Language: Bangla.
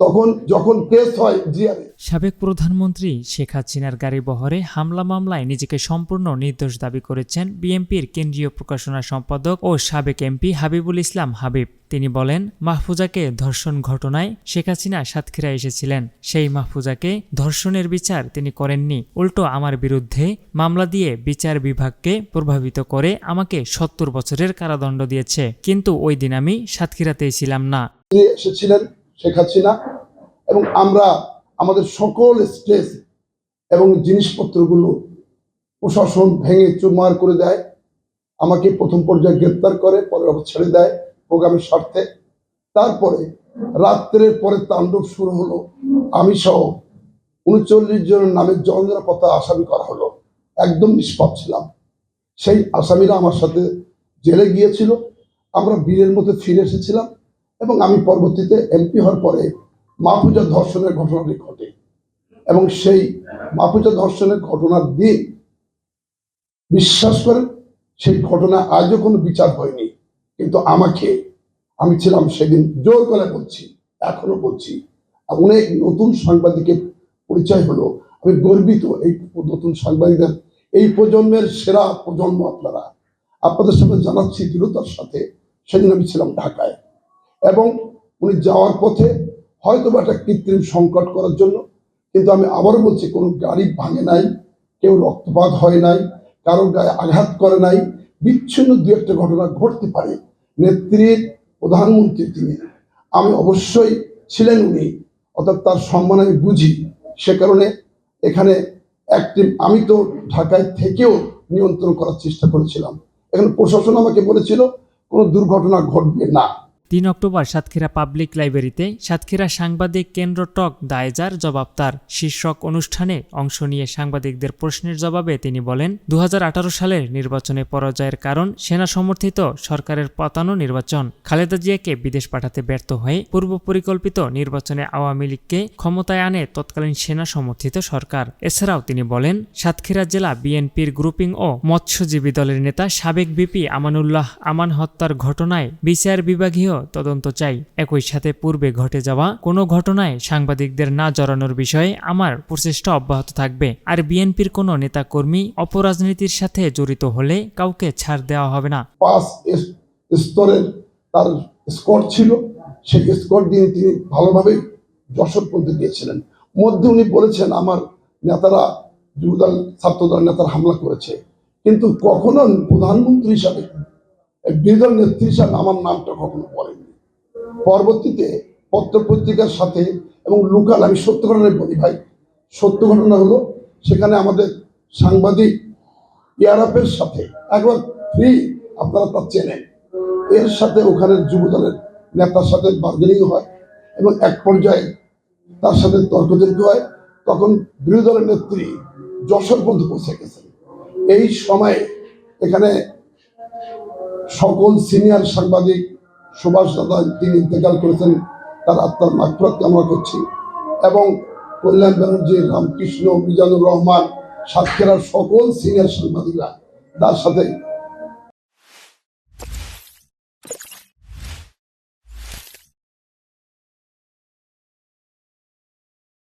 তখন যখন কেস হয় জিয়ারে। সাবেক প্রধানমন্ত্রী শেখ হাসিনার গাড়ি বহরে হামলা মামলায় নিজেকে সম্পূর্ণ নির্দোষ দাবি করেছেন বিএনপির কেন্দ্রীয় প্রকাশনা সম্পাদক ও সাবেক এমপি হাবিবুল ইসলাম হাবিব। তিনি বলেন, মাহফুজাকে ধর্ষণ ঘটনায় শেখ হাসিনা সাতক্ষীরা এসেছিলেন। সেই মাহফুজাকে ধর্ষণের বিচার তিনি করেননি, উল্টো আমার বিরুদ্ধে মামলা দিয়ে বিচার বিভাগকে প্রভাবিত করে আমাকে ৭০ বছরের কারাদণ্ড দিয়েছে। কিন্তু ওই দিন আমি সাতক্ষীরাতেই ছিলাম না। এসেছিলেন শেখ হাসিনা এবং আমরা আমাদের সকল স্টেজ এবং জিনিসপত্রগুলো প্রশাসন ভেঙে চুরমার করে দেয়। আমাকে প্রথম পর্যায়ে গ্রেপ্তার করে, পরে ছেড়ে দেয় প্রোগ্রামের স্বার্থে। তারপরে রাত্রের পরে তাণ্ডব শুরু হলো। আমি সহ ৩৯ জনের নামে জনপথা আসামি করা হলো। একদম নিষ্পাপ ছিলাম। সেই আসামিরা আমার সাথে জেলে গিয়েছিল। আমরা বীরের মতো ফিরে এসেছিলাম এবং আমি পরবর্তীতে এমপি হওয়ার পরে মাহফুজা ধর্ষণের ঘটনাটি ঘটে এবং সেই মাহফুজা ধর্ষণের ঘটনার দিন বিশ্বাস করেন সেই ঘটনা আজও কোনো বিচার হয়নি। কিন্তু আমি ছিলাম সেদিন, জোর করে বলছি, এখনো বলছি, অনেক নতুন সাংবাদিকের পরিচয় হলো। আমি গর্বিত এই নতুন সাংবাদিকদের, এই প্রজন্মের সেরা প্রজন্ম আপনারা। আপনাদের সাথে জানাচ্ছি দৃঢ়তার সাথে, সেদিন আমি ছিলাম ঢাকায় এবং উনি যাওয়ার পথে হয়তো বা একটা কৃত্রিম সংকট করার জন্য, কিন্তু আমি আবারও বলছি, কোনো গাড়ি ভাঙে নাই, কেউ রক্তপাত হয় নাই, কারো গায়ে আঘাত করে নাই। বিচ্ছিন্ন দু একটা ঘটনা ঘটতে পারে। নেত্রীর প্রধানমন্ত্রী তিনি, আমি অবশ্যই ছিলেন উনি, অর্থাৎ তার সম্মান আমি বুঝি। সে কারণে এখানে আমি তো ঢাকায় থেকেও নিয়ন্ত্রণ করার চেষ্টা করেছিলাম। এখানে প্রশাসন আমাকে বলেছিল কোনো দুর্ঘটনা ঘটবে না। ৩ অক্টোবর সাতক্ষীরা পাবলিক লাইব্রেরিতে সাতক্ষীরা সাংবাদিক কেন্দ্র টক দায়জার জবাব তার শীর্ষক অনুষ্ঠানে অংশ নিয়ে সাংবাদিকদের প্রশ্নের জবাবে তিনি বলেন, ২০১৮ সালের নির্বাচনে পরাজয়ের কারণ সেনা সমর্থিত সরকারের পাতানো নির্বাচন। খালেদা জিয়াকে বিদেশ পাঠাতে ব্যর্থ হয়ে পূর্ব পরিকল্পিত নির্বাচনে আওয়ামী লীগকে ক্ষমতায় আনে তৎকালীন সেনা সমর্থিত সরকার। এছাড়াও তিনি বলেন, সাতক্ষীরা জেলা বিএনপির গ্রুপিং ও মৎস্যজীবী দলের নেতা সাবেক বিপি আমানুল্লাহ আমান হত্যার ঘটনায় বিচার বিভাগীয় তদন্ত চাই। একই সাথে পূর্বে ঘটে যাওয়া কোনো ঘটনায় সাংবাদিকদের না জড়ানোর বিষয়ে আমার প্রচেষ্টা অব্যাহত থাকবে। আর বিএনপির কোনো নেতাকর্মী অপরাজনীতির সাথে জড়িত হলে কাউকে ছাড় দেওয়া হবে না। ৫ স্তরের তার স্কোর ছিল, সেই স্কোর দিয়ে তিনি ভালোভাবে যশোর পর্যন্ত গিয়েছিলেন। মধ্যে উনি বলেছেন আমার নেতারা, যুবদল ছাত্রদল নেতারা হামলা করেছে, কিন্তু কখনো প্রধানমন্ত্রী হিসাবে, বিরোধী দল নেত্রী হিসাবে আমার নামটা কখনো বলেননি। পরবর্তীতে পত্র পত্রিকার সাথে এবং লোকাল, আমি সত্য ঘটনা বলি ভাই, সত্য ঘটনা হলো সেখানে আমাদের সাংবাদিক ইয়ারাপের সাথে একবার ফ্রি, আপনারা তা চেনেন, এর সাথে ওখানের যুবদলের নেতার সাথে বার্গেনিং হয় এবং এক পর্যায়ে তার সাথে তর্কতর্ক হয়। তখন বিরোধী দলের নেত্রী যশোর পর্যন্ত পৌঁছে গেছেন। এই সময়ে এখানে সকল সিনিয়র সাংবাদিক, সুভাষ দাদা তিনি ইন্তেকাল করেছেন, তার আত্মার মাগফিরাত কামনা করছি, এবং কল্যাণ ব্যানার্জি, রামকৃষ্ণ, মিজানুর রহমান, সাতক্ষীরার সকল সিনিয়র সাংবাদিকরা তার সাথে